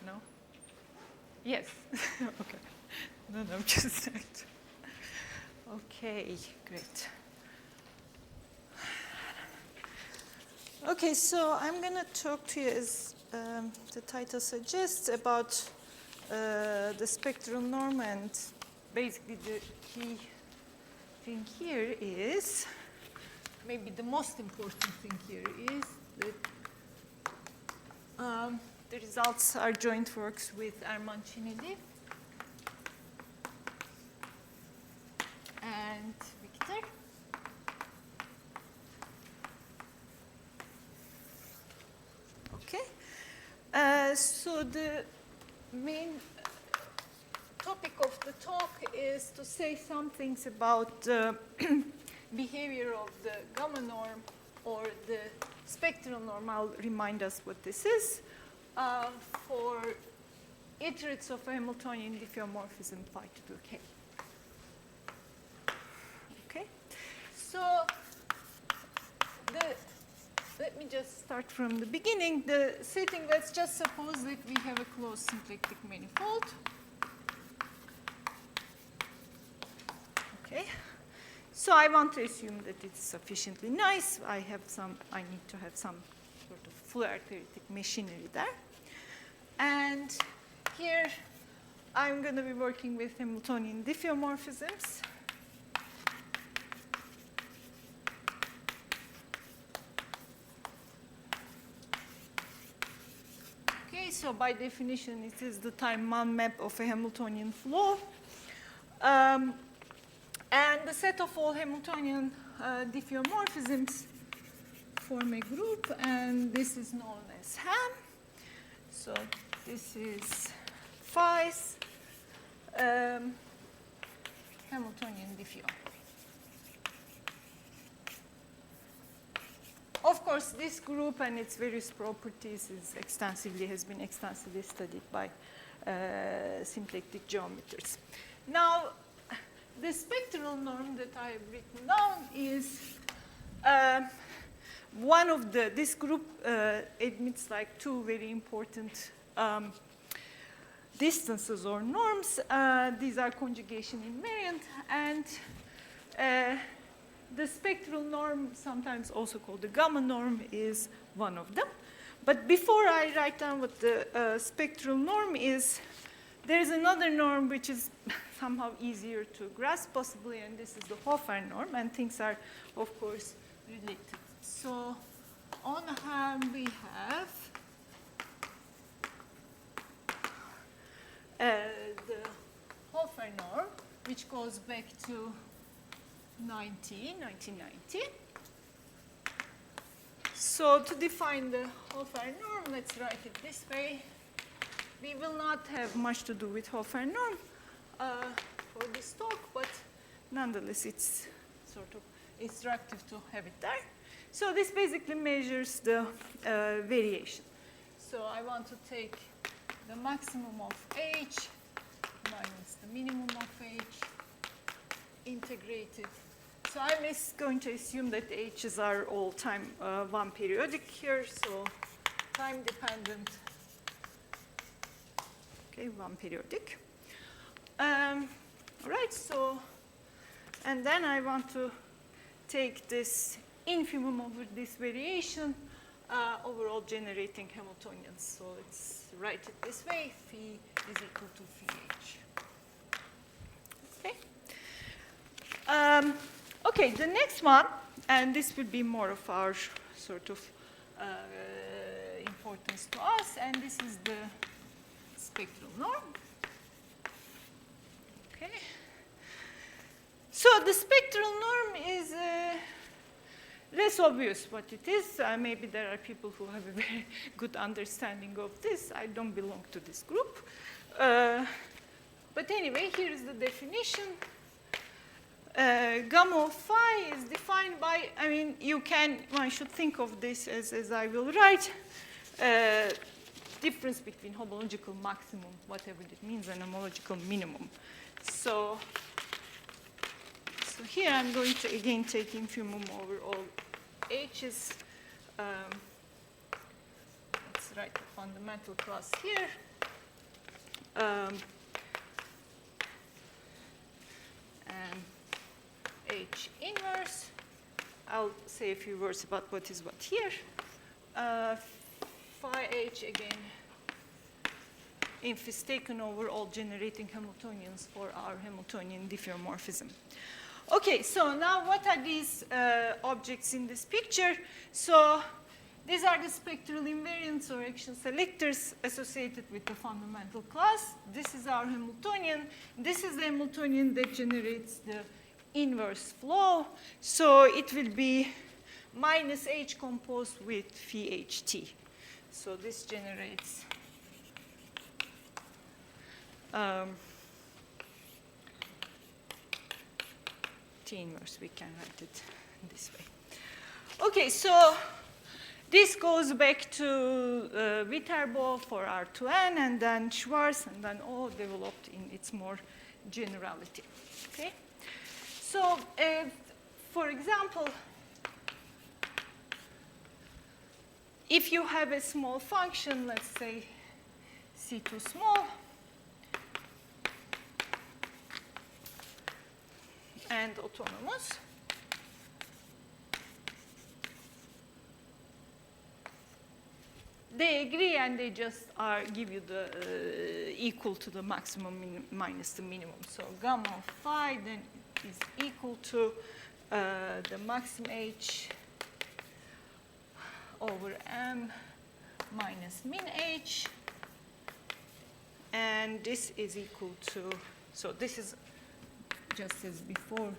No? Yes. Okay. No, just okay, great. Okay, so I'm going to talk to you, as the title suggests, about the spectral norm, and basically the key thing here is, maybe the most important thing here is that the results are joint works with Ermancinidi and Victor. Okay. So the main topic of the talk is to say some things about the behavior of the gamma norm or the spectral norm. I'll remind us what this is for iterates of a Hamiltonian diffeomorphism phi to the k. Okay. So let me just start from the beginning. The setting, let's just suppose that we have a closed symplectic manifold. Okay. So I want to assume that it's sufficiently nice. I need to have some sort of full arithmetic machinery there. And here I'm going to be working with Hamiltonian diffeomorphisms. Okay, so by definition, it is the time-man map of a Hamiltonian flow. And the set of all Hamiltonian diffeomorphisms form a group, and this is known as Ham. So this is phi's Hamiltonian diffeom. Of course, this group and its various properties has been extensively studied by symplectic geometers. Now, the spectral norm that I have written down is this group admits like two very important distances or norms. These are conjugation invariant, and the spectral norm, sometimes also called the gamma norm, is one of them. But before I write down what the spectral norm is, there is another norm which is somehow easier to grasp possibly, and this is the Hofer norm, and things are, of course, related. So on Ham we have the Hofer norm, which goes back to 1990. So to define the Hofer norm, let's write it this way. We will not have much to do with Hofer norm for this talk, but nonetheless, it's sort of instructive to have it there. So this basically measures the variation. So I want to take the maximum of h minus the minimum of h integrated. So I'm going to assume that h's are all time one periodic here, so time dependent. Okay, one periodic. All right, so, and then I want to take this infimum over this variation, overall generating Hamiltonians. So let's write it this way, phi is equal to phi h. Okay. Okay, the next one, and this will be more of our sort of importance to us, and this is the spectral norm. Okay. So the spectral norm is less obvious what it is. Maybe there are people who have a very good understanding of this. I don't belong to this group. But anyway, here is the definition. Gamma of phi is defined by, one should think of this as I will write, difference between homological maximum, whatever it means, and homological minimum. So here I'm going to again take infimum over all h's. Let's write the fundamental class here. and H inverse. I'll say a few words about what is what here. Phi H again, if is taken over all generating Hamiltonians for our Hamiltonian diffeomorphism. Okay, so now what are these objects in this picture? So these are the spectral invariants or action selectors associated with the fundamental class. This is our Hamiltonian. This is the Hamiltonian that generates the inverse flow. So it will be minus H composed with phi HT. So this generates T inverse. We can write it this way. Okay, so this goes back to Viterbo for R2N, and then Schwarz, and then all developed in its more generality. Okay? So, for example, if you have a small function, let's say C2 small, and autonomous, they agree and they just give you the equal to the maximum minus the minimum. So gamma of phi then is equal to the maximum H over M minus min H. And this is equal to, so this is just as before,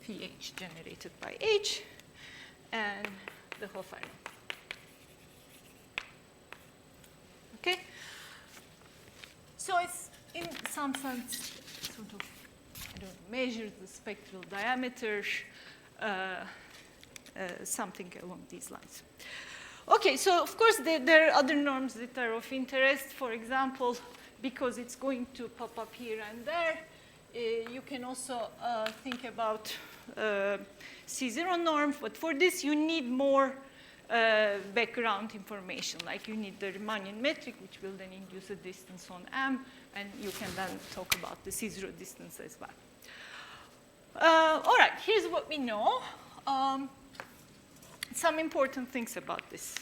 phi H generated by H, and the Hofer. Okay? So it's in some sense sort of, I don't know, measures the spectral diameter, something along these lines. Okay, so of course there are other norms that are of interest. For example, because it's going to pop up here and there, you can also think about C0 norm, but for this you need more background information, like you need the Riemannian metric, which will then induce a distance on M, and you can then talk about the C0 distance as well. All right, here's what we know. Some important things about this.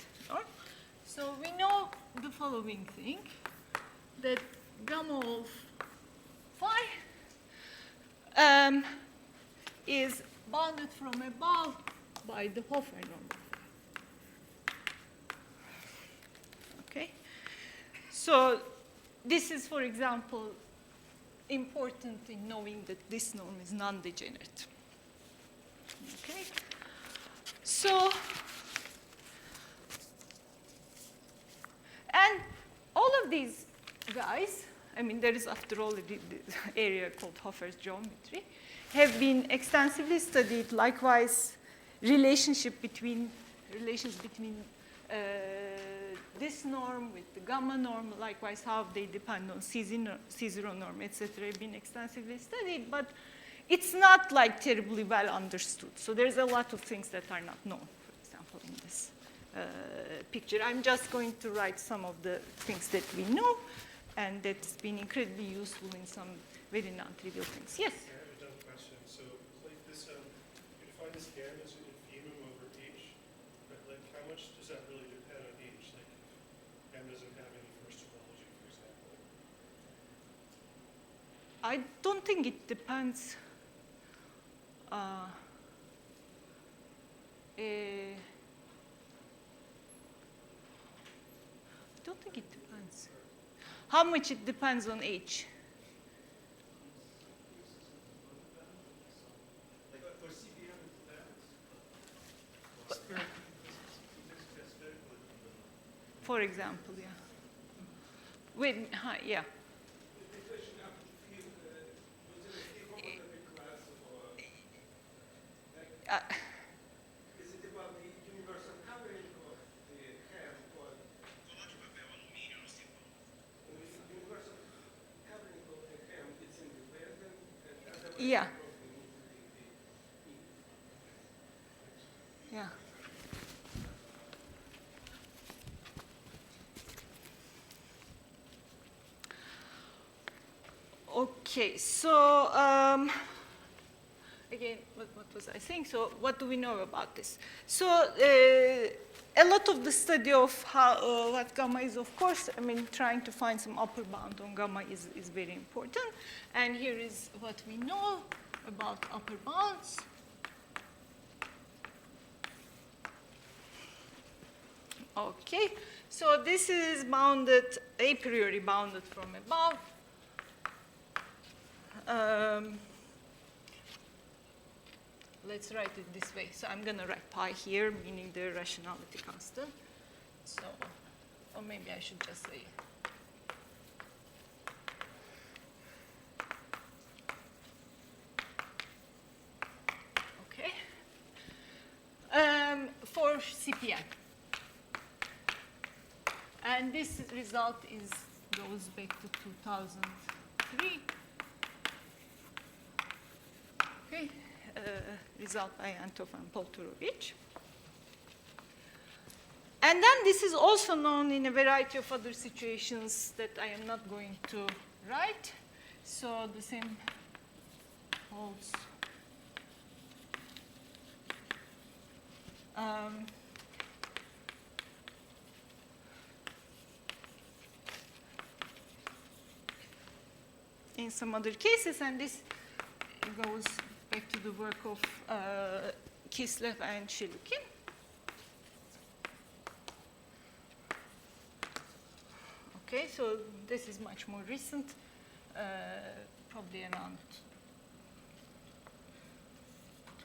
So we know the following thing, that gamma of phi is bounded from above by the Hofer norm. Okay? So this is, for example, important in knowing that this norm is non-degenerate. Okay? So, and all of these guys, I mean, there is, after all, the area called Hofer's geometry, have been extensively studied. Likewise, relations between this norm with the gamma norm, likewise how they depend on C0 norm, etc., have been extensively studied, but it's not like terribly well understood. So there's a lot of things that are not known, for example, in this picture. I'm just going to write some of the things that we know, and that's been incredibly useful in some very non-trivial things. Yes? I have a dumb question. So, like this, you define this gamma as an infimum over H, but like how much does that really depend on H? Like if M doesn't have any first topology, for example. I don't think it depends. I don't think it depends. How much it depends on H? For example, yeah. Yeah. Is it about the universal covering of the ham or the universal covering of the ham? It's independent, and otherwise Yeah. Yeah. Okay, so again, what was I saying? So what do we know about this? So a lot of the study of how, what gamma is, of course, I mean, trying to find some upper bound on gamma is very important. And here is what we know about upper bounds. Okay, so this is bounded, a priori bounded from above. Let's write it this way. So I'm going to write pi here, meaning the rationality constant. So, or maybe I should just say. Okay. For CPN. And this result goes back to 2003. Okay, result by Antov and Poltorovic. And then this is also known in a variety of other situations that I am not going to write. So the same holds. In some other cases, and this goes back to the work of Kislev and Shilukin. Okay, so this is much more recent, probably around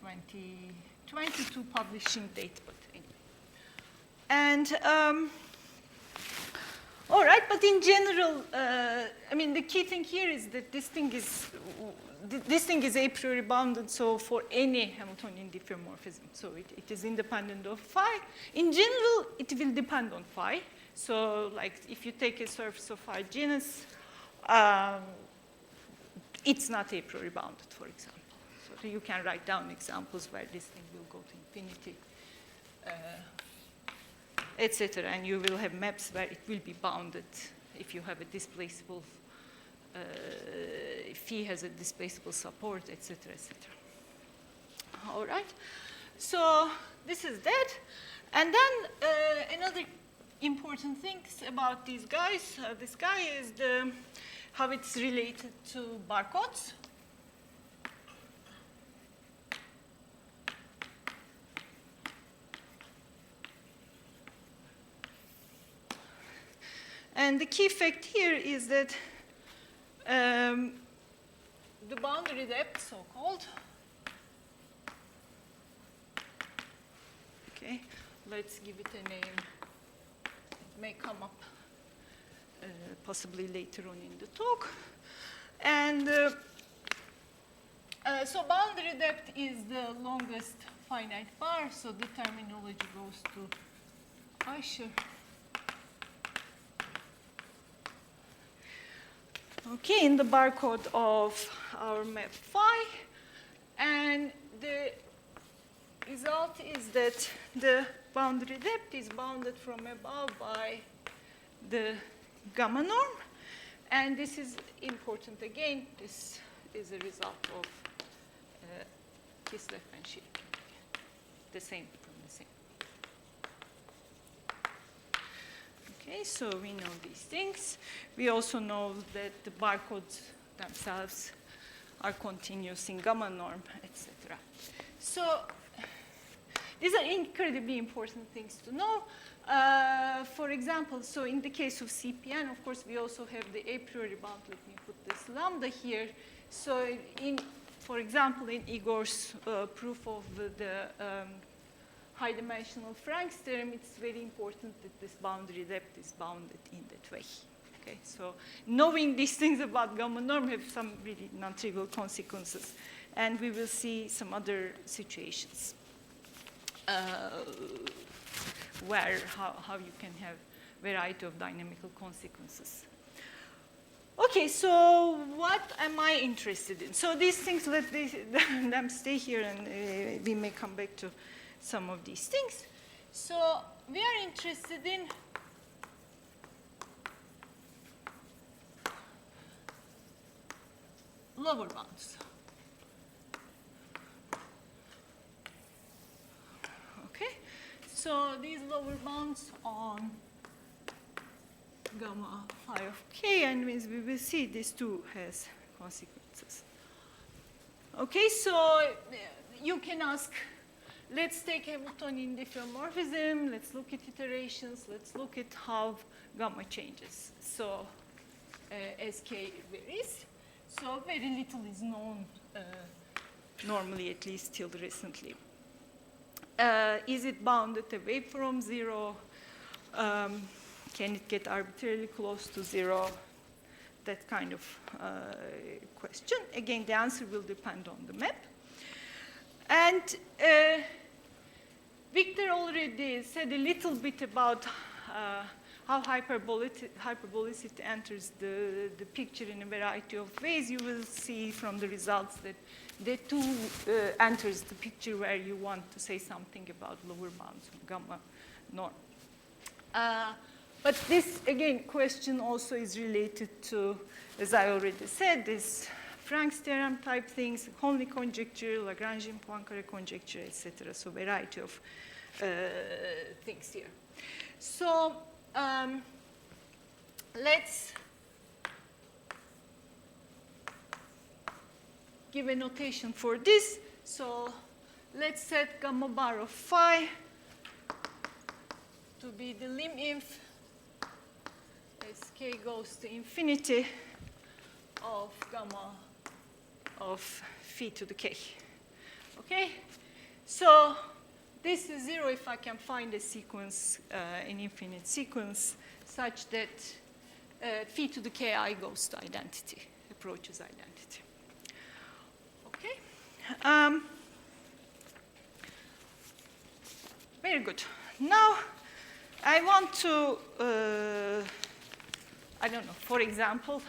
2022 publishing date, but anyway. And all right, but in general, I mean, the key thing here is that this thing is a priori bounded, so for any Hamiltonian diffeomorphism. So it is independent of phi. In general, it will depend on phi. So like if you take a surface of phi genus, it's not a priori bounded, for example. So you can write down examples where this thing will go to infinity, etc. And you will have maps where it will be bounded if you have a displaceable, if phi has a displaceable support, etc., etc. All right. So this is that. And then another important thing about these guys, this guy is how it's related to barcodes. And the key fact here is that the boundary depth, so-called, okay, let's give it a name. It may come up possibly later on in the talk. And so boundary depth is the longest finite bar, so the terminology goes to Aisher. Okay, in the barcode of our map phi, and the result is that the boundary depth is bounded from above by the gamma norm, and this is important again. This is a result of Kislev and Shilukin, the same from the same. Okay, so we know these things. We also know that the barcodes themselves are continuous in gamma norm, etc. So these are incredibly important things to know. For example, so in the case of CPN, of course, we also have the a priori bound. Let me put this lambda here. So for example, in Igor's proof of the high-dimensional Franks theorem, it's very important that this boundary depth is bounded in that way. Okay, so knowing these things about gamma norm have some really non-trivial consequences, and we will see some other situations where how you can have variety of dynamical consequences. Okay, so what am I interested in? So these things, let them stay here, and we may come back to some of these things. So we are interested in lower bounds. Okay, so these lower bounds on gamma phi of k, and means we will see this too has consequences. Okay, so you can ask, let's take Hamiltonian diffeomorphism, let's look at iterations, let's look at how gamma changes. So as k varies, so very little is known, normally at least till recently. Is it bounded away from zero? Can it get arbitrarily close to zero? That kind of question. Again, the answer will depend on the map. And Victor already said a little bit about how hyperbolicity enters the picture in a variety of ways. You will see from the results that the two enters the picture where you want to say something about lower bounds of gamma norm. But this, again, question also is related to, as I already said, this Frank's theorem type things, Conley conjecture, Lagrangian Poincare conjecture, etc. So variety of things here. So let's give a notation for this. So let's set gamma bar of phi to be the lim inf as k goes to infinity of gamma of phi to the k. Okay? So this is zero if I can find a sequence, an infinite sequence, such that phi to the ki goes to identity, approaches identity. Okay? Very good. Now, I want to, I don't know, for example,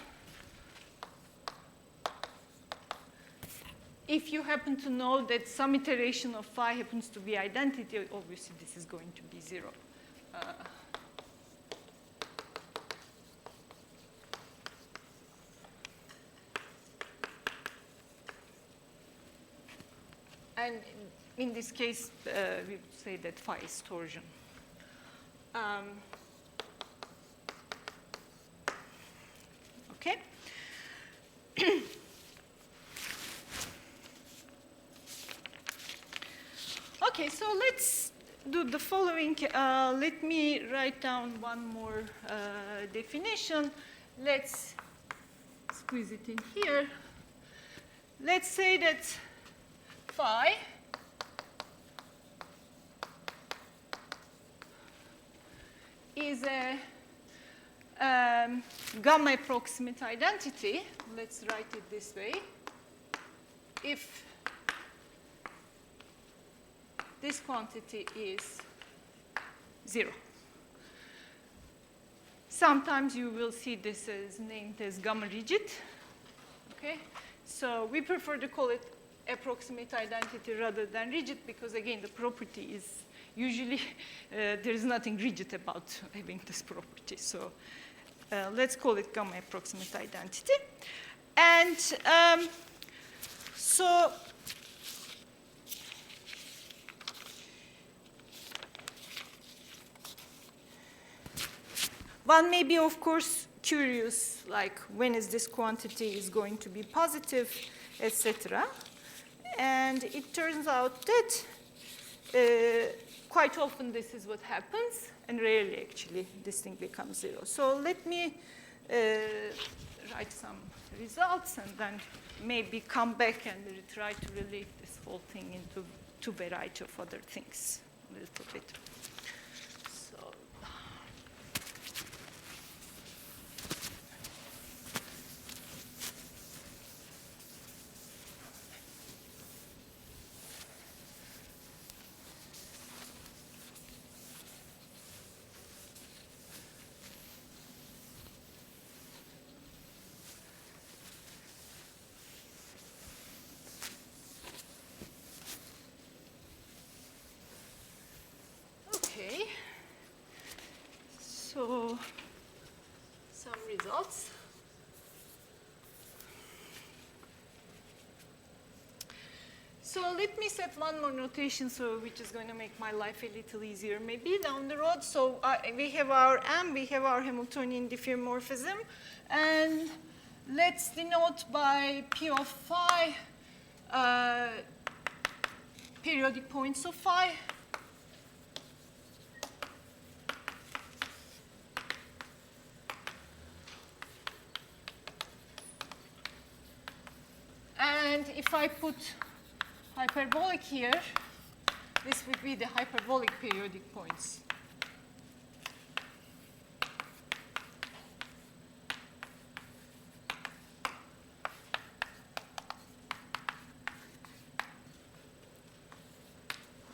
if you happen to know that some iteration of phi happens to be identity, obviously this is going to be zero. And in this case, we would say that phi is torsion. Okay. Okay, so let's do the following. Let me write down one more definition. Let's squeeze it in here. Let's say that phi is a gamma approximate identity. Let's write it this way. If this quantity is zero. Sometimes you will see this as named as gamma rigid. Okay? So we prefer to call it approximate identity rather than rigid because, again, the property is usually there is nothing rigid about having this property. So let's call it gamma approximate identity. And so one may be, of course, curious, like when is this quantity is going to be positive, etc. And it turns out that quite often this is what happens, and rarely actually this thing becomes zero. So let me write some results and then maybe come back and try to relate this whole thing into a variety of other things a little bit. So some results. So let me set one more notation, which is going to make my life a little easier maybe down the road. So we have our M, we have our Hamiltonian diffeomorphism, and let's denote by P of phi periodic points of phi. And if I put hyperbolic here, this would be the hyperbolic periodic points.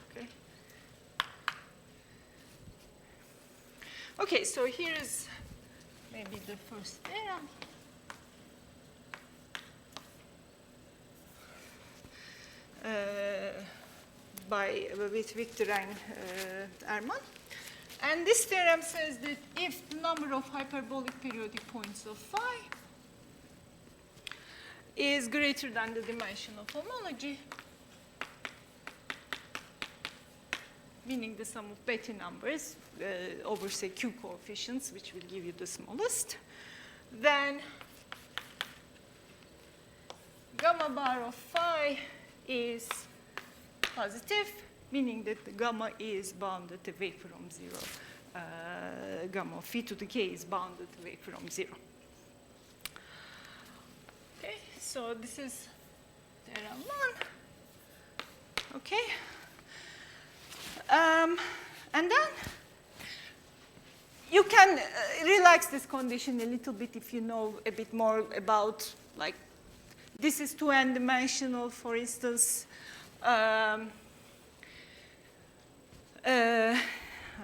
Okay. Okay, so here is maybe the first theorem. With Victor and Erman. And this theorem says that if the number of hyperbolic periodic points of phi is greater than the dimension of homology, meaning the sum of Bethe numbers over, say, Q coefficients, which will give you the smallest, then gamma bar of phi is positive, meaning that the gamma is bounded away from 0. Gamma of phi to the k is bounded away from 0. Okay, so this is theorem 1. Okay. And then you can relax this condition a little bit if you know a bit more about, like, this is 2n dimensional, for instance. I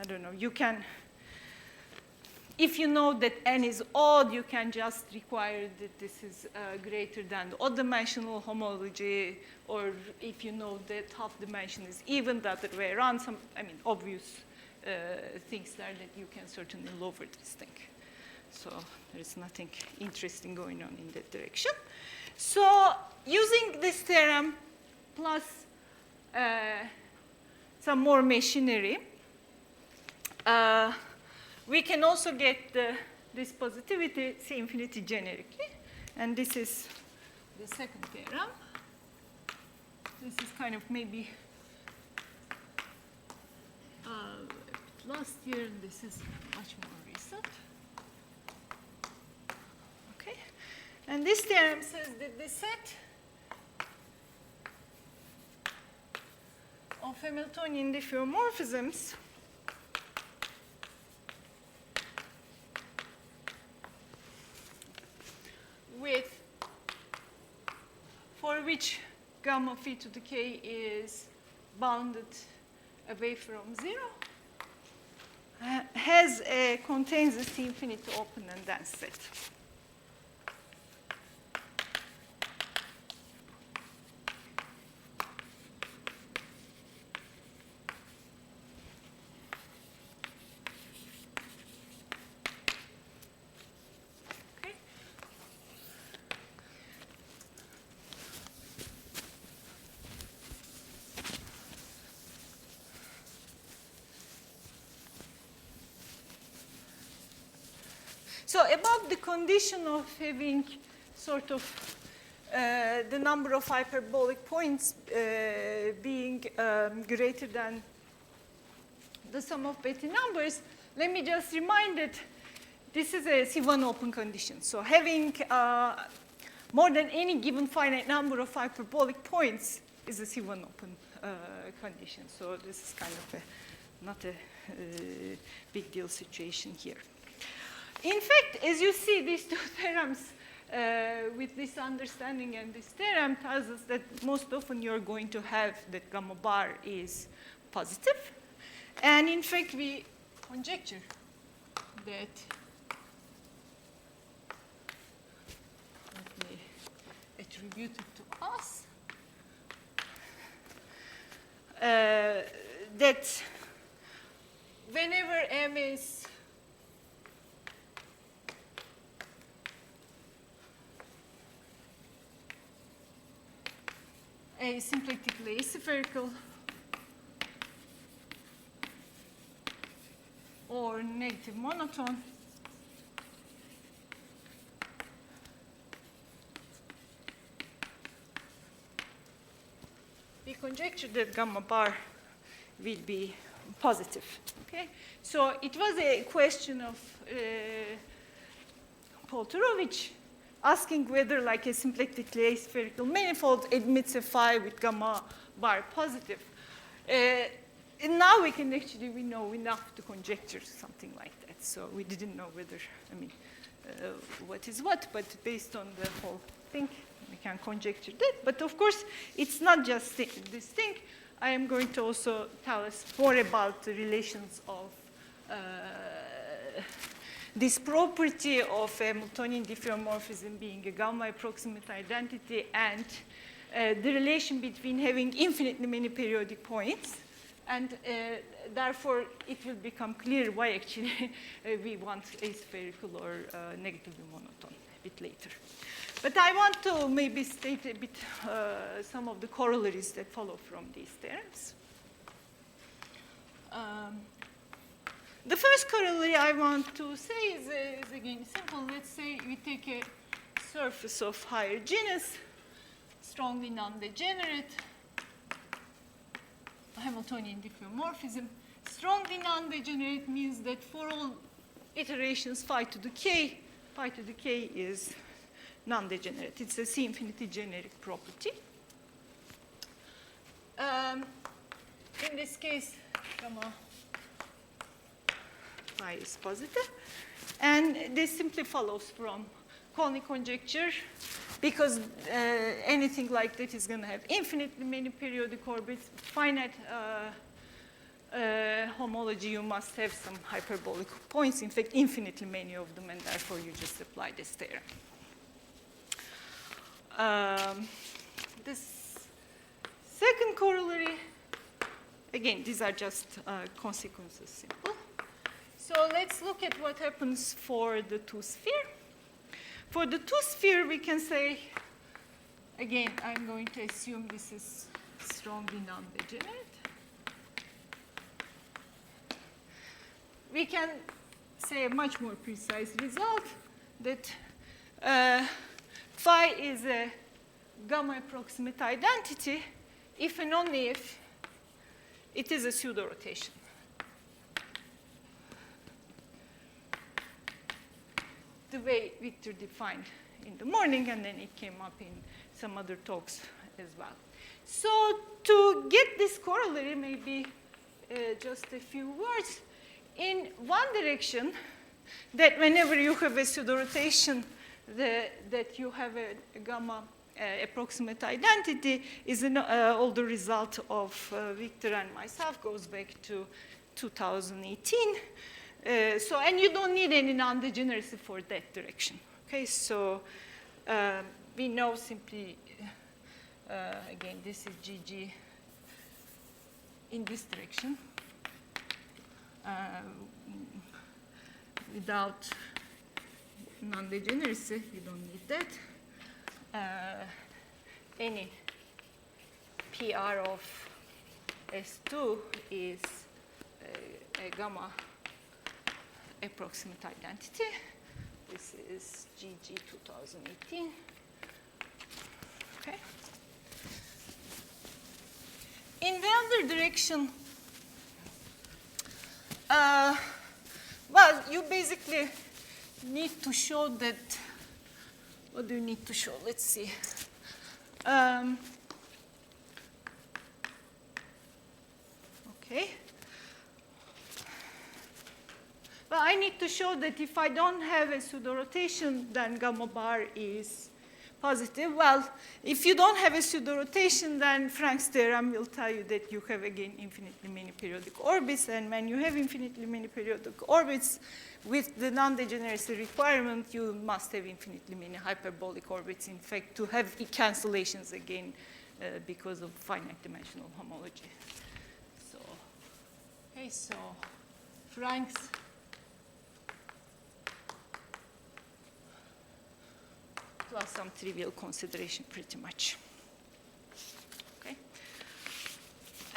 don't know, you can, if you know that n is odd, you can just require that this is greater than the odd dimensional homology, or if you know that half dimension is even, the other way around, some, I mean, obvious things there that you can certainly lower this thing. So there's nothing interesting going on in that direction. So using this theorem plus some more machinery, we can also get this positivity C infinity generically. And this is the second theorem. This is kind of maybe last year, and this is much more recent. Okay. And this theorem says that the set of Hamiltonian diffeomorphisms for which gamma phi to the k is bounded away from 0 contains a C infinity open and dense set. So above the condition of having sort of the number of hyperbolic points being greater than the sum of Bethe numbers, let me just remind that this is a C1 open condition. So having more than any given finite number of hyperbolic points is a C1 open condition. So this is kind of not a big deal situation here. In fact, as you see, these two theorems with this understanding and this theorem tells us that most often you're going to have that gamma bar is positive. And in fact, we conjecture that, let me attribute it to us, that whenever M is a symplectically aspherical or negative monotone, we conjecture that gamma bar will be positive. Okay? So it was a question of Batoreo asking whether like a symplectically aspherical manifold admits a phi with gamma bar positive. And now we know enough to conjecture something like that. So we didn't know whether, what is what, but based on the whole thing, we can conjecture that. But of course, it's not just this thing. I am going to also tell us more about the relations of this property of Hamiltonian diffeomorphism being a gamma approximate identity and the relation between having infinitely many periodic points. And therefore, it will become clear why actually we want aspherical or negatively monotone a bit later. But I want to maybe state a bit some of the corollaries that follow from these terms. The first corollary I want to say is again simple. Let's say we take a surface of higher genus, strongly non-degenerate, Hamiltonian diffeomorphism. Strongly non-degenerate means that for all iterations phi to the k is non-degenerate. It's a C infinity generic property. In this case, gamma phi is positive. And this simply follows from Colny conjecture, because anything like that is going to have infinitely many periodic orbits, finite homology, you must have some hyperbolic points, in fact, infinitely many of them, and therefore you just apply this theorem. This second corollary, again, these are just consequences, simple. So let's look at what happens for the two-sphere. For the two-sphere, we can say, again, I'm going to assume this is strongly non-degenerate. We can say a much more precise result that phi is a gamma approximate identity if and only if it is a pseudo-rotation. The way Victor defined in the morning, and then it came up in some other talks as well. So to get this corollary, maybe just a few words. In one direction, that whenever you have a pseudo-rotation, that you have a gamma approximate identity is an older result of Victor and myself, goes back to 2018. And you don't need any non-degeneracy for that direction. Okay, so we know simply, again, this is GG in this direction. Without non-degeneracy, you don't need that. Any PR of S2 is a gamma approximate identity. This is GG 2018. Okay. In the other direction, well, you basically need to show that. What do you need to show? Let's see. Okay. Well, I need to show that if I don't have a pseudo-rotation, then gamma bar is positive. Well, if you don't have a pseudo-rotation, then Frank's theorem will tell you that you have, again, infinitely many periodic orbits. And when you have infinitely many periodic orbits, with the non-degeneracy requirement, you must have infinitely many hyperbolic orbits, in fact, to have cancellations again because of finite dimensional homology. So, okay, so Frank's plus some trivial consideration, pretty much.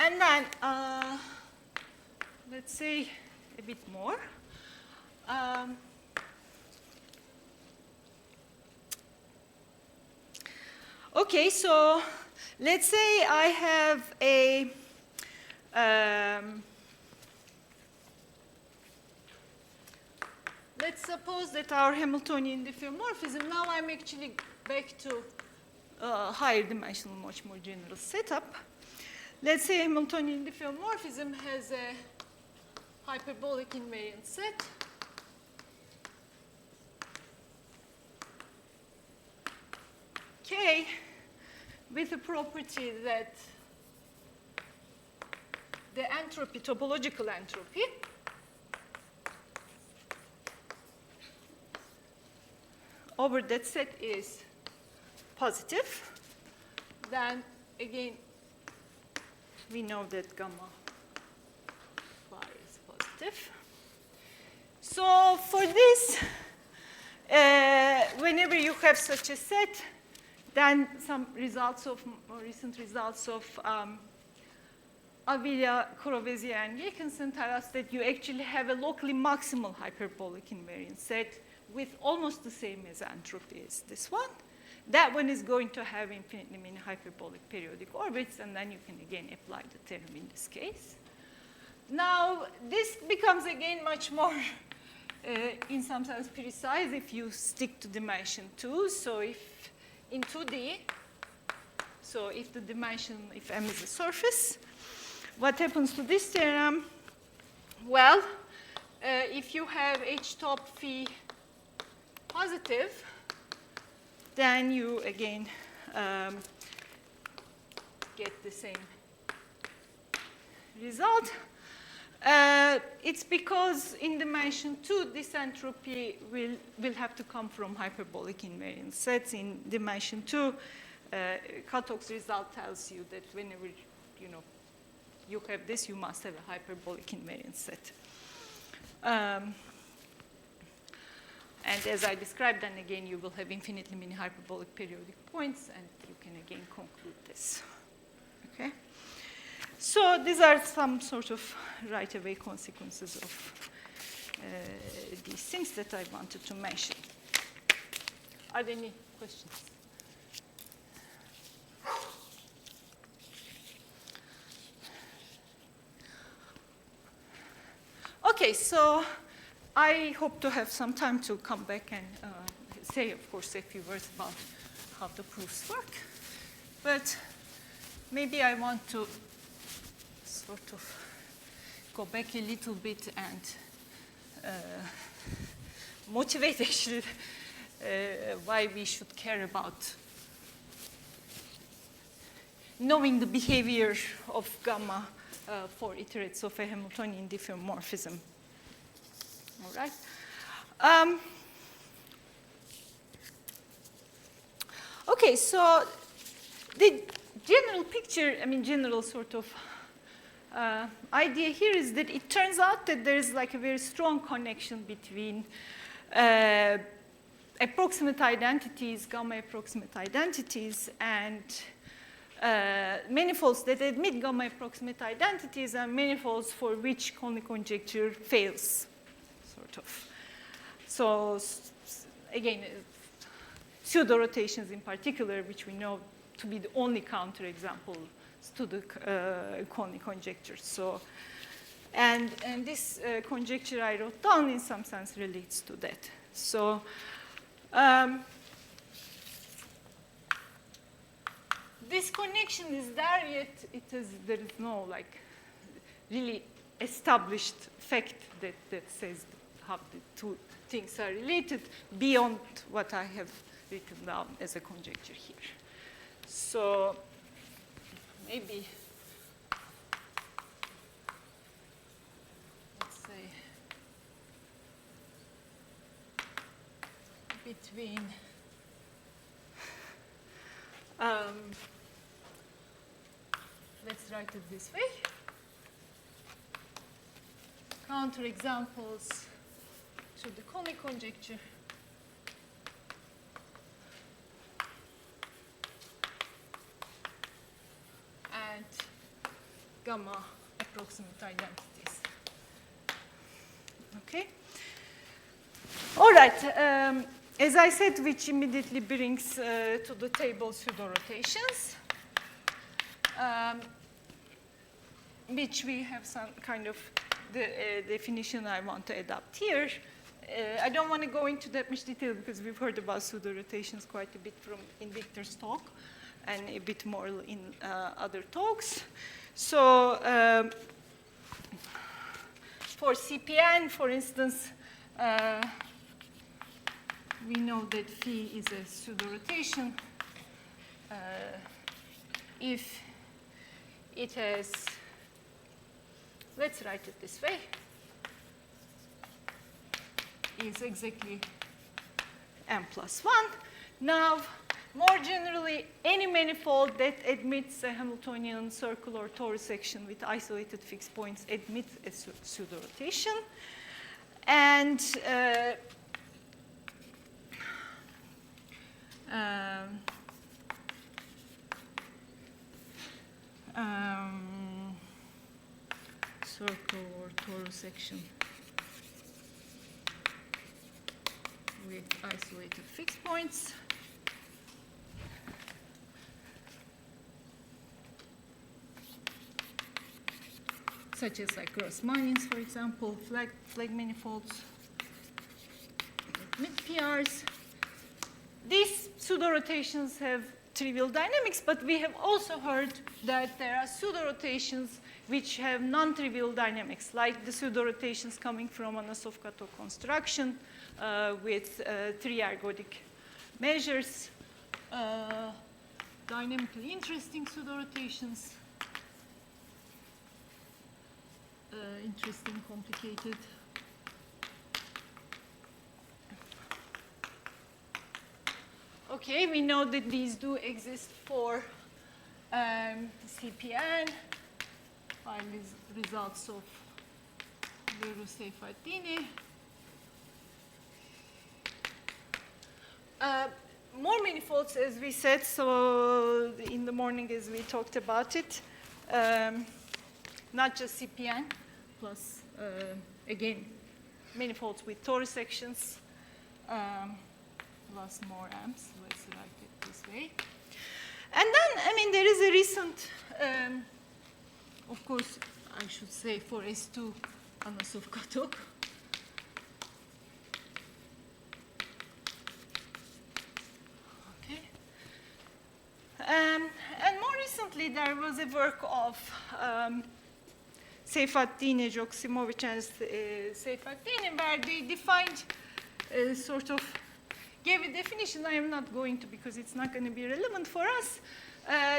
And then, let's say a bit more. Okay, so let's say I have a let's suppose that our Hamiltonian diffeomorphism, now I'm actually back to higher dimensional, much more general setup. Let's say Hamiltonian diffeomorphism has a hyperbolic invariant set. K with a property that the entropy, topological entropy, over that set is positive, then again we know that gamma bar is positive. So for this, whenever you have such a set, then some results of, recent results of Avila, Courvoisier, and Wilkinson tell us that you actually have a locally maximal hyperbolic invariant set with almost the same as entropy as this one. That one is going to have infinitely many hyperbolic periodic orbits, and then you can again apply the theorem in this case. Now, this becomes again much more, in some sense, precise if you stick to dimension 2. So if in 2D, so if the dimension, if M is a surface, what happens to this theorem? Well, if you have H top phi positive, then you again get the same result. It's because in dimension 2, this entropy will have to come from hyperbolic invariant sets. In dimension 2, Katoch's result tells you that whenever you have this, you must have a hyperbolic invariant set. And as I described, then again, you will have infinitely many hyperbolic periodic points, and you can again conclude this. Okay? So these are some sort of right-away consequences of these things that I wanted to mention. Are there any questions? Okay, so I hope to have some time to come back and say, of course, a few words about how the proofs work. But maybe I want to sort of go back a little bit and motivate actually why we should care about knowing the behavior of gamma for iterates of a Hamiltonian diffeomorphism. All right. Okay, so the general picture, general sort of idea here is that it turns out that there is like a very strong connection between approximate identities, gamma approximate identities, and manifolds that admit gamma approximate identities and manifolds for which Conley conjecture fails, sort of. So again, pseudo-rotations in particular, which we know to be the only counterexamples to the Conley conjecture. So, and this conjecture I wrote down in some sense relates to that. So, this connection is there, yet there is no like really established fact that says how the two things are related beyond what I have written down as a conjecture here. So maybe, let's say, between let's write it this way. Counterexamples to the Conley conjecture. And gamma approximate identities. Okay? All right. As I said, which immediately brings to the table pseudo-rotations, which we have some kind of the definition I want to adapt here. I don't want to go into that much detail because we've heard about pseudo-rotations quite a bit in Victor's talk and a bit more in other talks. So for CPN, for instance, we know that phi is a pseudo-rotation if it has, let's write it this way, is exactly m plus 1. Now, more generally, any manifold that admits a Hamiltonian circle or torus section with isolated fixed points admits a pseudo-rotation. And circle or torus section with isolated fixed points. Such as like Grossmanians, for example, flag manifolds, admit PRs. These pseudo-rotations have trivial dynamics, but we have also heard that there are pseudo-rotations which have non-trivial dynamics, like the pseudo-rotations coming from Anosov-Kato construction with 3 ergodic measures, dynamically interesting pseudo-rotations, interesting, complicated. Okay, we know that these do exist for CPN by results of Bursztyn. More manifolds, as we said, so in the morning as we talked about it, not just CPN, plus, again, manifolds with torus sections, plus more amps. Let's write it this way. And then, I mean, there is a recent, of course, I should say for S2 Anosov-Kato. Okay. And more recently, there was a work of Seyfaddini, Joksimovic, and Seyfaddini, where they defined sort of gave a definition. I am not going to because it's not going to be relevant for us.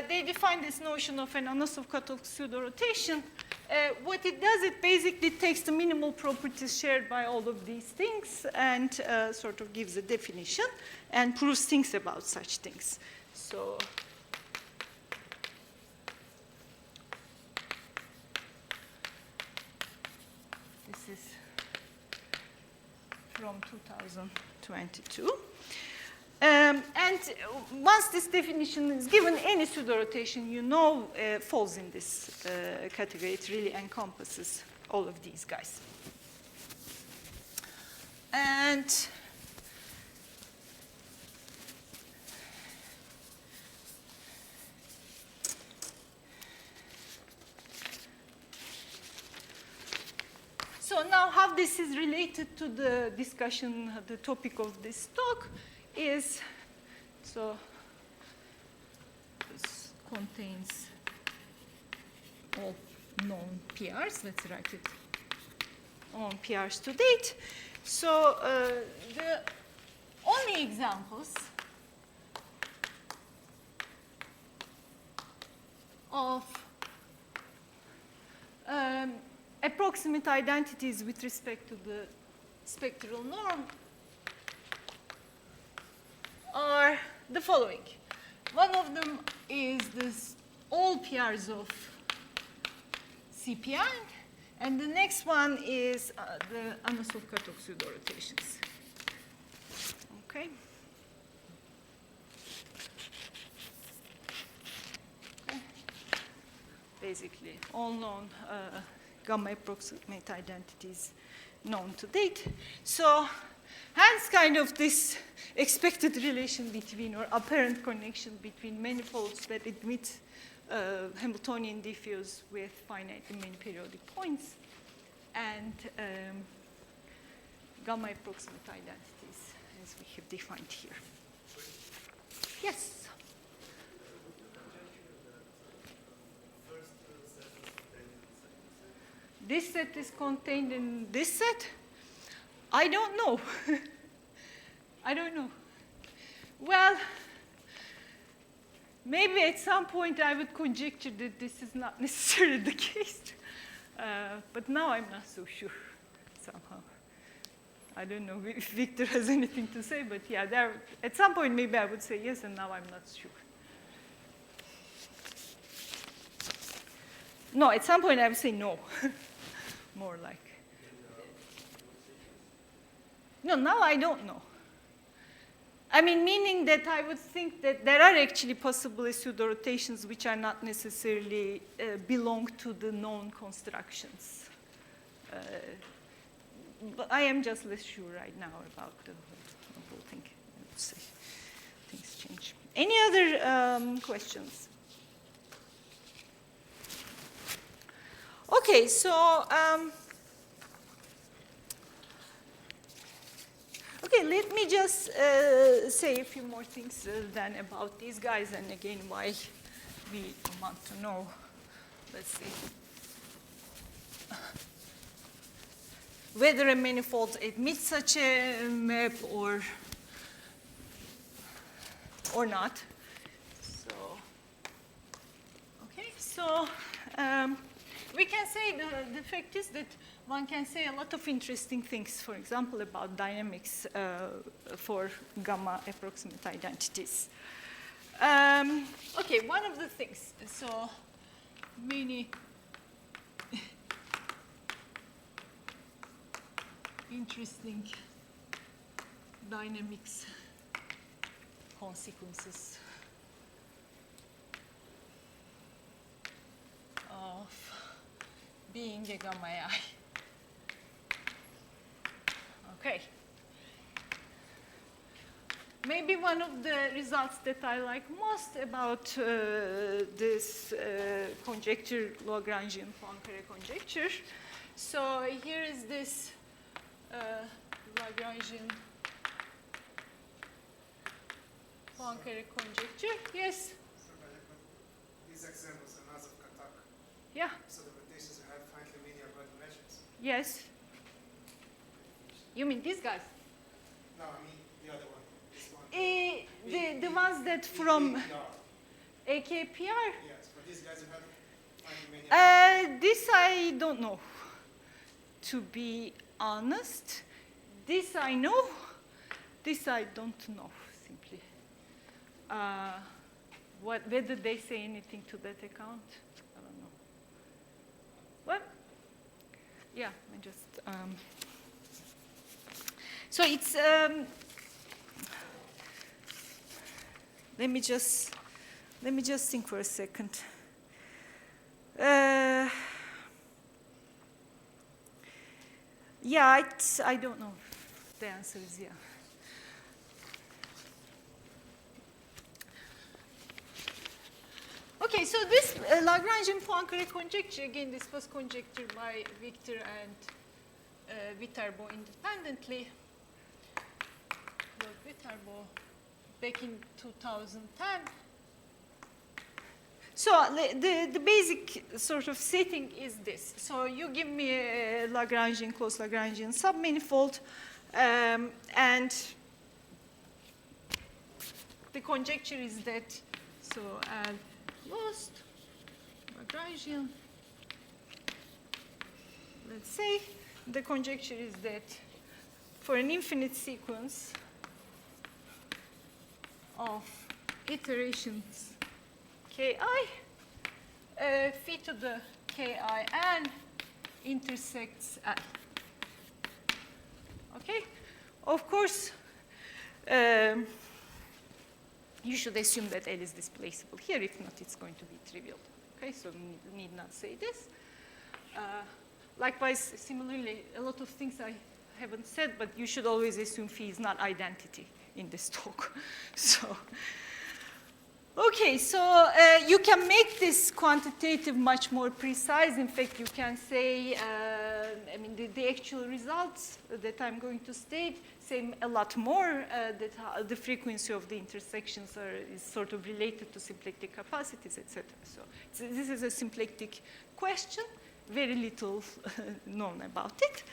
They defined this notion of an Anosov-Kato pseudo-rotation. What it does, it basically takes the minimal properties shared by all of these things and sort of gives a definition and proves things about such things. So this is from 2022. And once this definition is given, any pseudo-rotation you know falls in this category. It really encompasses all of these guys. And so now how this is related to the discussion, the topic of this talk is, so this contains all known PRs. Let's write it on PRs to date. So the only examples of approximate identities with respect to the spectral norm are the following. One of them is this all PRs of CPN, and the next one is the Anosov-Kato pseudo-rotations. Okay. basically all known gamma approximate identities known to date. So hence kind of this expected relation between, or apparent connection between manifolds that admit Hamiltonian diffuse with finitely many periodic points and gamma approximate identities as we have defined here. Yes? This set is contained in this set? I don't know. I don't know. Well, maybe at some point I would conjecture that this is not necessarily the case. But now I'm not so sure somehow. I don't know if Victor has anything to say, but yeah, at some point maybe I would say yes, and now I'm not sure. No, at some point I would say no. More like. No, now I don't know. I mean, meaning that I would think that there are actually possible pseudo-rotations which are not necessarily belong to the known constructions. But I am just less sure right now about the whole thing. I would say things change. Any other questions? Okay, so okay, let me just say a few more things then about these guys, and again why we want to know. Let's see. Whether a manifold admits such a map or not. So, okay, so we can say the fact is that one can say a lot of interesting things, for example, about dynamics for gamma approximate identities. Okay, one of the things, so many interesting dynamics consequences of being a gamma I. Okay. Maybe one of the results that I like most about this conjecture, Lagrangian Poincare conjecture. So here is this Lagrangian Poincare conjecture. Yes? These examples are not of Katak. Yeah. So the rotations have finitely linear dimensions. Yes. You mean these guys? No, I mean the other one. This one. The ones that from AKPR. AKPR? Yes, but these guys have finitely linear. This I don't know, to be honest. This I know. This I don't know, simply. Whether they say anything to that account, I don't know. Well, yeah, I just. So it's. Let me just think for a second. Yeah, I don't know. The answer is yeah. Okay, so this Lagrangian Poincare conjecture, again, this was conjectured by Victor and Viterbo independently. Viterbo back in 2010. So the basic sort of setting is this. So you give me a Lagrangian, closed Lagrangian submanifold, and the conjecture is that, so L closed Lagrangian, let's say, the conjecture is that for an infinite sequence of iterations ki, phi to the ki n intersects L. Okay? Of course, you should assume that L is displaceable here. If not, it's going to be trivial. Okay, so need not say this. Likewise, similarly, a lot of things I haven't said, but you should always assume phi is not identity in this talk. So, okay, so you can make this quantitative much more precise. In fact, you can say, I mean, the actual results that I'm going to state say a lot more, that the frequency of the intersections is sort of related to symplectic capacities, etc. So this is a symplectic question, very little known about it.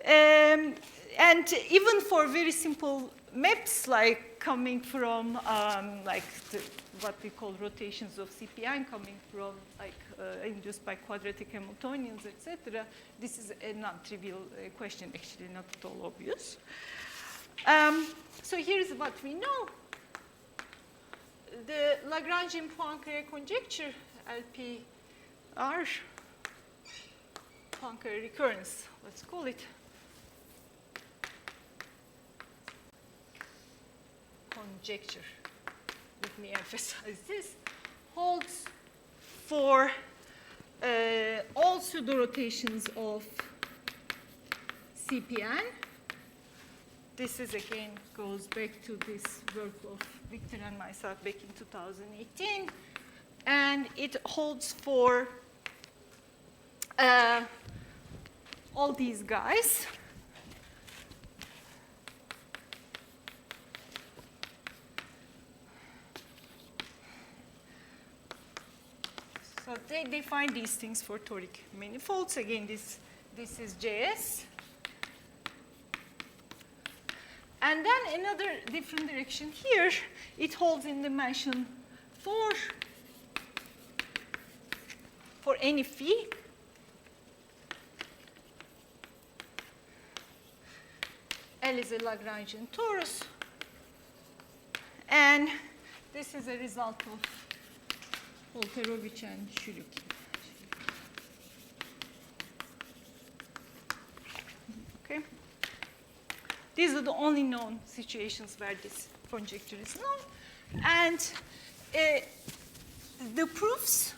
And even for very simple maps, like coming from what we call rotations of CPI, coming from induced by quadratic Hamiltonians, etc., this is a non-trivial question, actually not at all obvious. So here's what we know. The Lagrangian Poincare conjecture, LPR, Poincare recurrence, let's call it. Conjecture, let me emphasize this, holds for all pseudorotations of CPN. This is again goes back to this work of Victor and myself back in 2018. And it holds for all these guys. So they define these things for toric manifolds. Again, this is JS. And then another different direction here, it holds in dimension 4 for any phi. L is a Lagrangian torus. And this is a result of Volterovich and Henrique. Okay. These are the only known situations where this conjecture is known. And the proofs,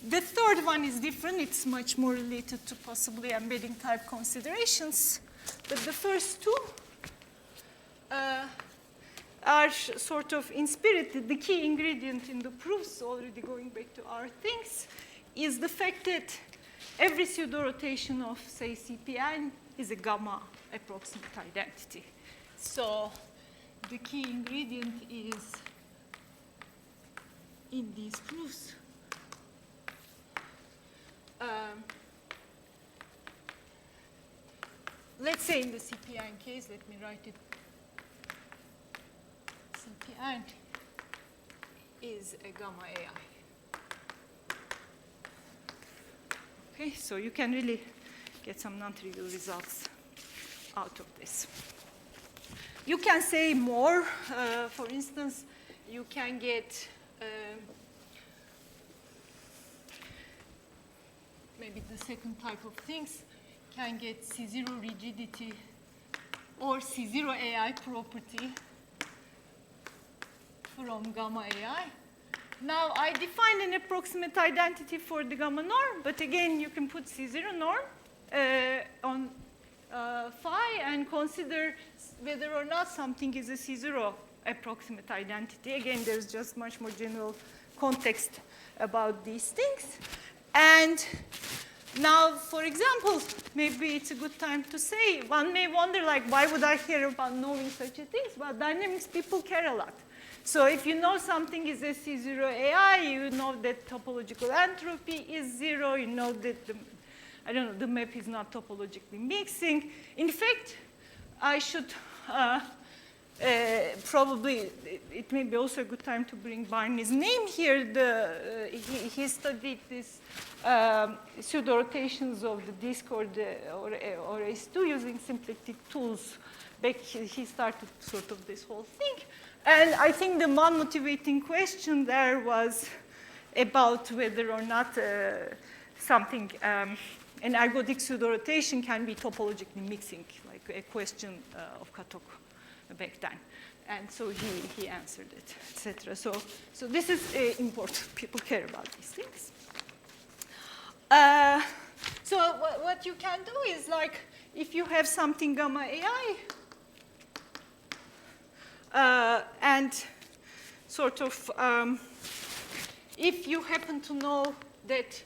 the third one is different. It's much more related to possibly embedding type considerations. But the first two are sort of in spirit. The key ingredient in the proofs, already going back to our things, is the fact that every pseudorotation of, say, CPN is a gamma approximate identity. So the key ingredient is in these proofs. Let's say in the CPN case, let me write it. CPN is a gamma AI. Okay, so you can really get some non-trivial results out of this. You can say more. For instance, you can get maybe the second type of things, can get C0 rigidity or C0 AI property from gamma AI. Now, I define an approximate identity for the gamma norm, but again, you can put C0 norm on phi and consider whether or not something is a C0 approximate identity. Again, there's just much more general context about these things. And now, for example, maybe it's a good time to say, one may wonder, like, why would I care about knowing such a thing? Well, dynamics people care a lot. So if you know something is a C0 AI, you know that topological entropy is 0, you know that the map is not topologically mixing. In fact, I should probably, it may be also a good time to bring Barney's name here. He studied this pseudo-rotations of the disk or S2 using symplectic tools. Back, he started sort of this whole thing. And I think the non-motivating question there was about whether or not something, an ergodic pseudo-rotation can be topologically mixing, like a question of Katok back then. And so he answered it, etc. So this is important. People care about these things. So what you can do is, like, if you have something gamma AI, and sort of, if you happen to know that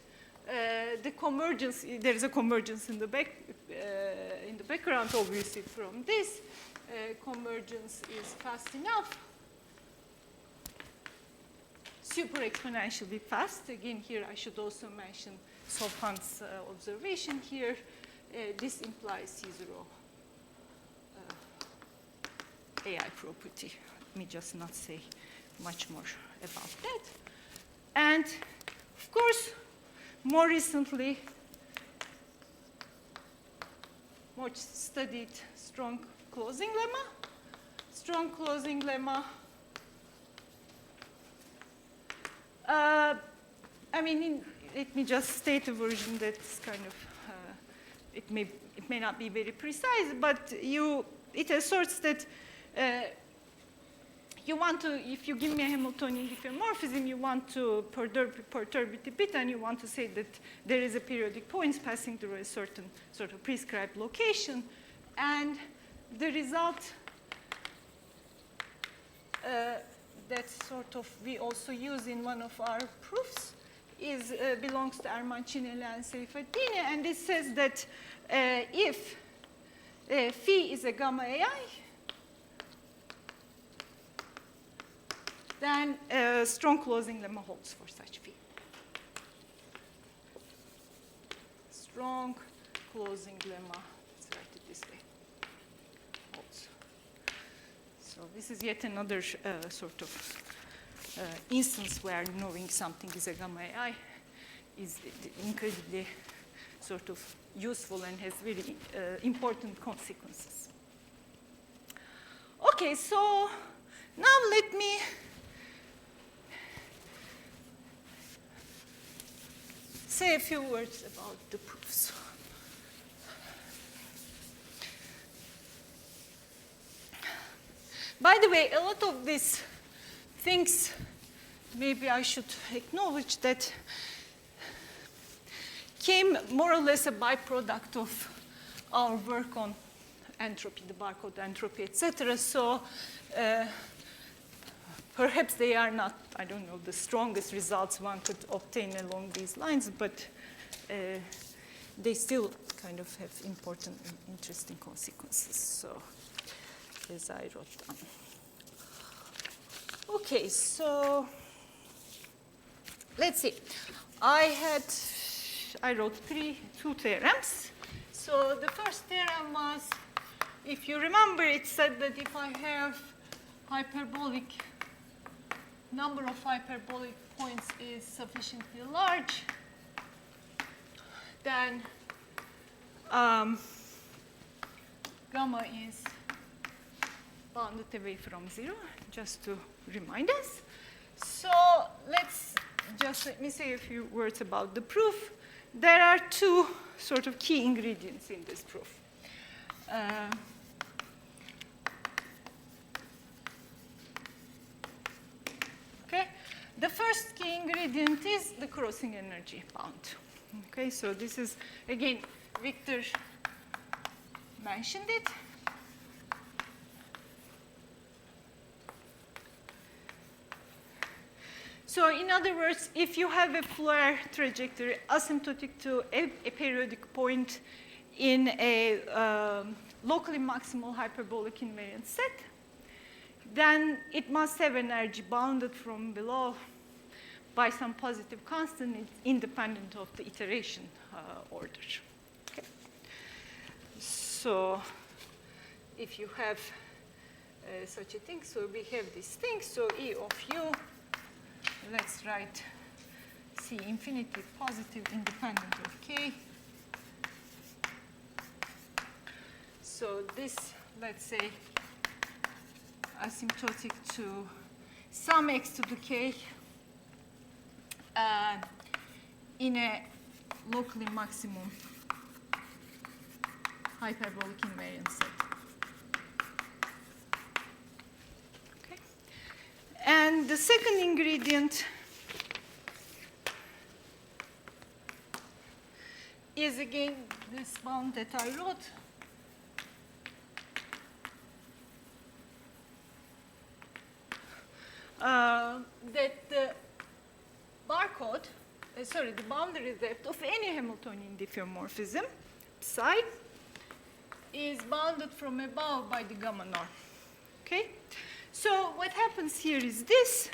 the convergence, there is a convergence in the background, obviously, from this, convergence is fast enough, super exponentially fast. Again, here I should also mention Solfan's observation here. This implies C0 AI property. Let me just not say much more about that. And of course, more recently, much studied strong closing lemma. Strong closing lemma. I mean, let me just state a version that's kind of, it may not be very precise, but it asserts that you want to, if you give me a Hamiltonian diffeomorphism, you want to perturb it a bit, and you want to say that there is a periodic point passing through a certain sort of prescribed location. And the result that sort of we also use in one of our proofs is belongs to Armancini and Seyfeddine, and it says that if phi is a gamma AI, then strong closing lemma holds for such phi. Strong closing lemma, let's write it this way, holds. So this is yet another sort of instance where knowing something is a gamma AI is incredibly sort of useful and has very important consequences. Okay, so now let me say a few words about the proofs. By the way, a lot of these things, maybe I should acknowledge that came more or less a byproduct of our work on entropy, the barcode entropy, etc. So perhaps they are not, I don't know, the strongest results one could obtain along these lines, but they still kind of have important and interesting consequences. So as I wrote down. Okay, so let's see. I wrote two theorems. So the first theorem was, if you remember, it said that if I have number of hyperbolic points is sufficiently large, then gamma is bounded away from 0, just to remind us. So let me say a few words about the proof. There are two sort of key ingredients in this proof. Okay, the first key ingredient is the crossing energy bound. Okay, so this is, again, Victor mentioned it. So in other words, if you have a Floer trajectory asymptotic to a periodic point in a locally maximal hyperbolic invariant set, then it must have energy bounded from below by some positive constant independent of the iteration order. Okay. So if you have such a thing, so we have this thing, so E of U, let's write C infinity positive independent of K. So this, let's say, asymptotic to some x to the K in a locally maximum hyperbolic invariant set. Okay. And the second ingredient is again this bound that I wrote. That the barcode, the boundary depth of any Hamiltonian diffeomorphism, psi, is bounded from above by the gamma norm. Okay? So what happens here is this.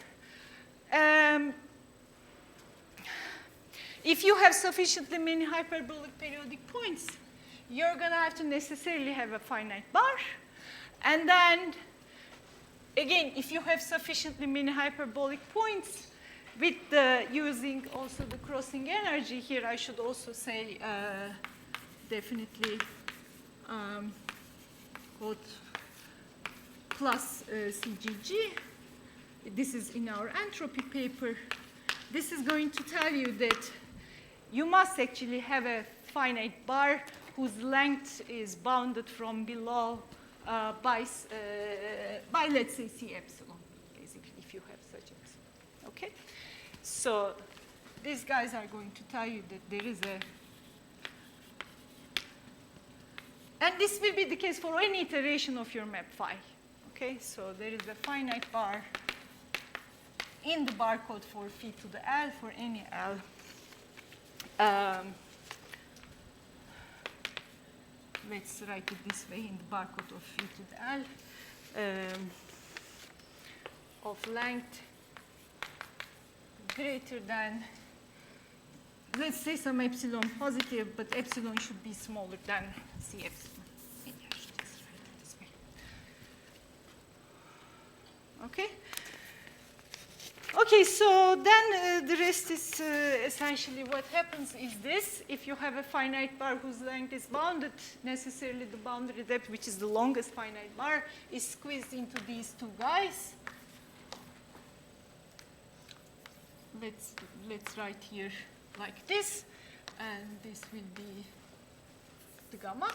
If you have sufficiently many hyperbolic periodic points, you're going to have to necessarily have a finite bar. And then, again, if you have sufficiently many hyperbolic points, with using also the crossing energy here, I should also say definitely code plus CGG. This is in our entropy paper. This is going to tell you that you must actually have a finite bar whose length is bounded from below by, let's say, C epsilon, basically, if you have such epsilon. Okay? So these guys are going to tell you that there is a, and this will be the case for any iteration of your map phi. Okay? So there is a finite bar in the barcode for phi to the L for any L. Let's write it this way in the barcode of phi to the L of length greater than, let's say, some epsilon positive, but epsilon should be smaller than C epsilon. Maybe I should just write it this way. Okay? Okay, so then the rest is essentially what happens is this. If you have a finite bar whose length is bounded, necessarily the boundary depth, which is the longest finite bar, is squeezed into these two guys. Let's write here like this, and this will be the gamma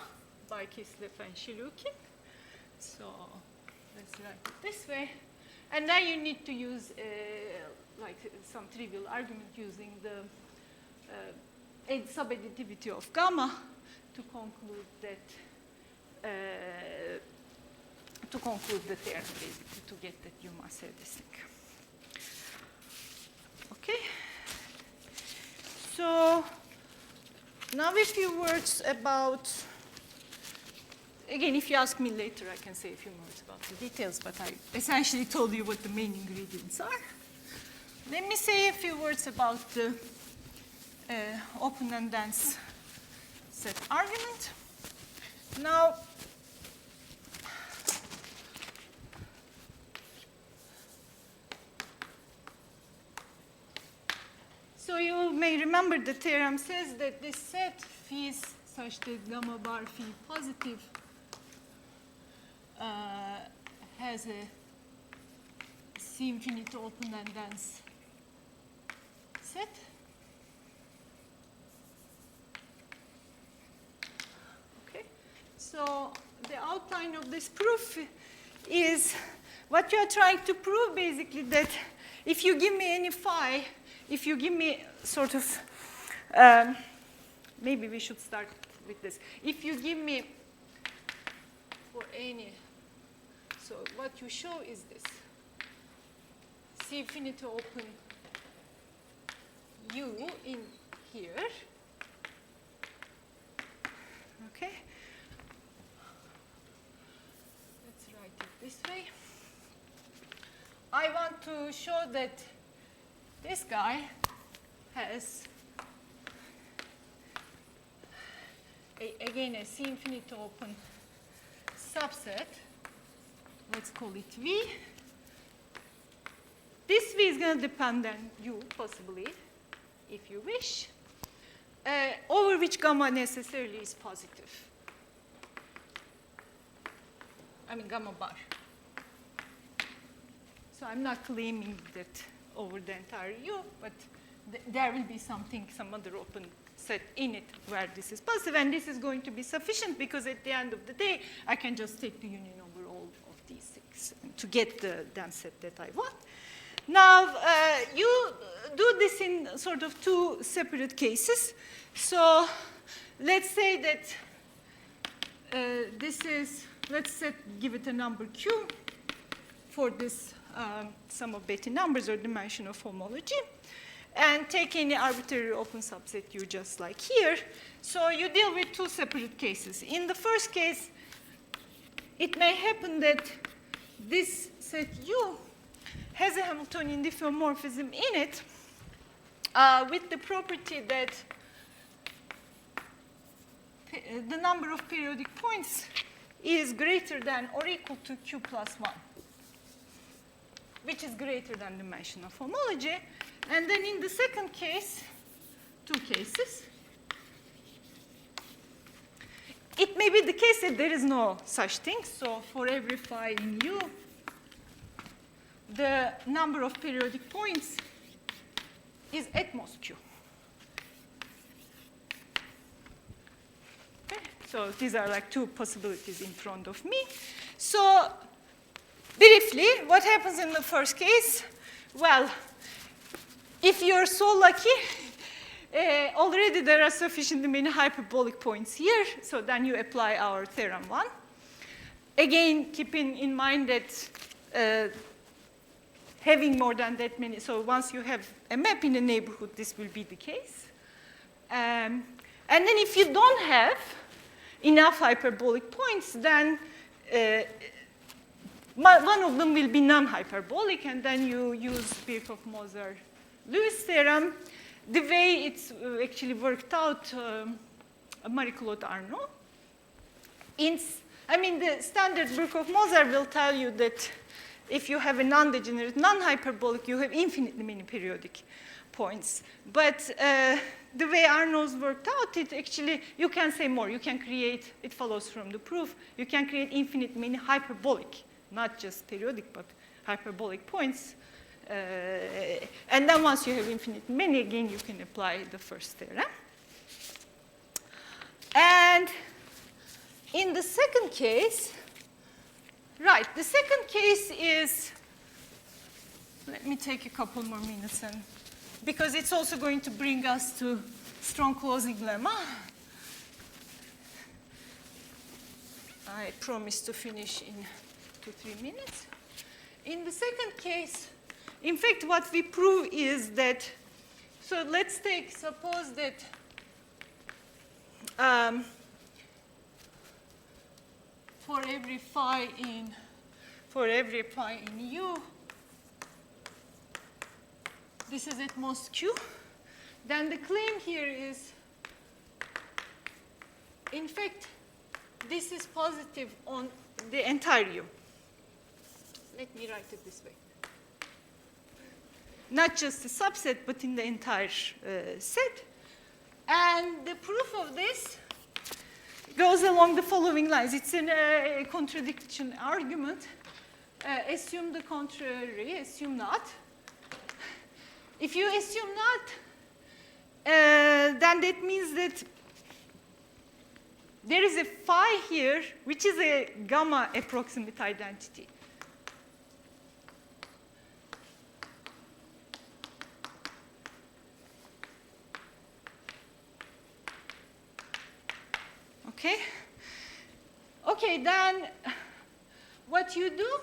by Kislev and Shilukin. So let's write it this way. And then you need to use like some trivial argument using the subadditivity of gamma to conclude that the theorem, basically, to get that you must have this thing. Okay. So now a few words about. Again, if you ask me later, I can say a few words about the details, but I essentially told you what the main ingredients are. Let me say a few words about the open and dense set argument. Now, so you may remember the theorem says that this set is such that gamma bar phi positive has a C infinity open and dense set. Okay. So the outline of this proof is what you are trying to prove, basically, that if you give me any phi, if you give me sort of, maybe we should start with this. If you give me for any, so what you show is this. C infinity open U in here. Okay. Let's write it this way. I want to show that this guy has, again, a C infinity open subset. Let's call it V. This V is going to depend on U, possibly, if you wish, over which gamma necessarily is positive. I mean, gamma bar. So I'm not claiming that over the entire U, but there will be something, some other open set in it where this is positive, and this is going to be sufficient because at the end of the day, I can just take the union over all of these things to get the dense set that I want. Now, you do this in sort of two separate cases. So let's say that this is, give it a number Q for this sum of Betti numbers or dimension of homology, and take any arbitrary open subset U just like here. So you deal with two separate cases. In the first case, it may happen that this set U has a Hamiltonian diffeomorphism in it with the property that the number of periodic points is greater than or equal to Q plus 1, which is greater than the dimension of homology. And then in the second case, two cases, it may be the case that there is no such thing. So for every phi in U, the number of periodic points is at most Q. Okay? So these are like two possibilities in front of me. So briefly, what happens in the first case? Well, if you're so lucky, already there are sufficiently many hyperbolic points here, so then you apply our theorem 1. Again, keeping in mind that having more than that many, so once you have a map in the neighborhood, this will be the case. And then if you don't have enough hyperbolic points, then one of them will be non-hyperbolic, and then you use Birkhoff-Moser-Lewis theorem. The way it's actually worked out, Marie-Claude Arnaud. I mean, the standard Birkhoff-Moser will tell you that if you have a non-degenerate, non-hyperbolic, you have infinitely many periodic points. But the way Arnaud's worked out, it actually, you can say more. You can create, it follows from the proof, you can create infinite many hyperbolic, not just periodic, but hyperbolic points. And then once you have infinite many, again, you can apply the first theorem. And in the second case, right, the second case is, let me take a couple more minutes, and because it's also going to bring us to strong closing lemma. I promise to finish in 2-3 minutes. In the second case, in fact, what we prove is that, so let's take, suppose that for every phi in U, this is at most Q, then the claim here is, in fact, this is positive on the entire U. Let me write it this way. Not just a subset, but in the entire set. And the proof of this goes along the following lines. It's a contradiction argument. Assume the contrary, assume not. If you assume not, then that means that there is a phi here, which is a gamma approximate identity. Okay? Okay, then what you do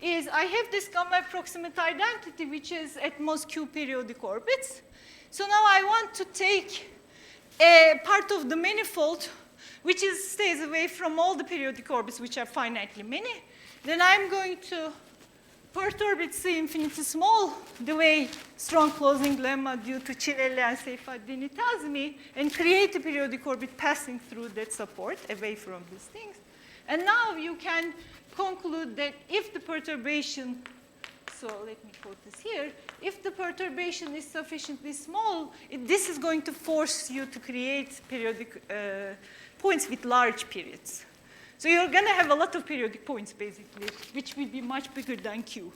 is I have this gamma approximate identity, which is at most Q periodic orbits. So now I want to take a part of the manifold, which stays away from all the periodic orbits, which are finitely many. Then I'm going to perturb C infinity small, the way strong closing lemma due to Cirelli and Seyfaddini tells me, and create a periodic orbit passing through that support away from these things. And now you can conclude that if the perturbation, so let me quote this here, if the perturbation is sufficiently small, this is going to force you to create periodic points with large periods. So you're going to have a lot of periodic points, basically, which will be much bigger than Q.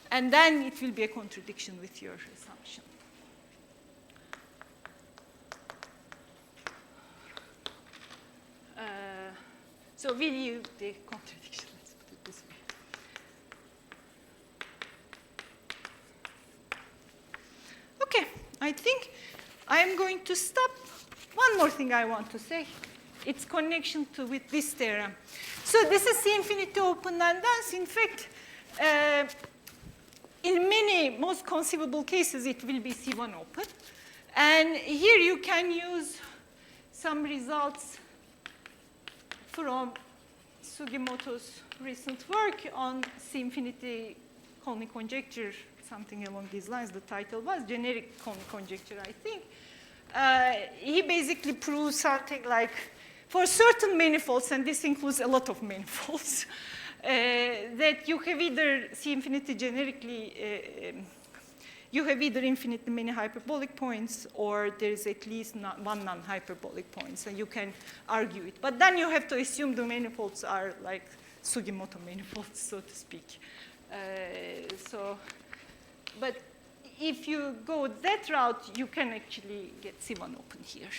And then it will be a contradiction with your assumption. So we'll use the contradiction. Let's put it this way. Okay, I think I'm going to stop one more thing I want to say. Its connection with this theorem. So this is C infinity open, and thus, in fact, in many, most conceivable cases, it will be C1 open. And here you can use some results from Sugimoto's recent work on C infinity conic conjecture, something along these lines. The title was generic conic conjecture, I think. He basically proves something like, for certain manifolds, and this includes a lot of manifolds, that you have either C infinity generically, you have either infinitely many hyperbolic points, or there is at least one non-hyperbolic point, so you can argue it. But then you have to assume the manifolds are like Sugimoto manifolds, so to speak. But if you go that route, you can actually get C1 open here,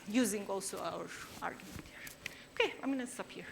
using also our argument here. Okay, I'm going to stop here.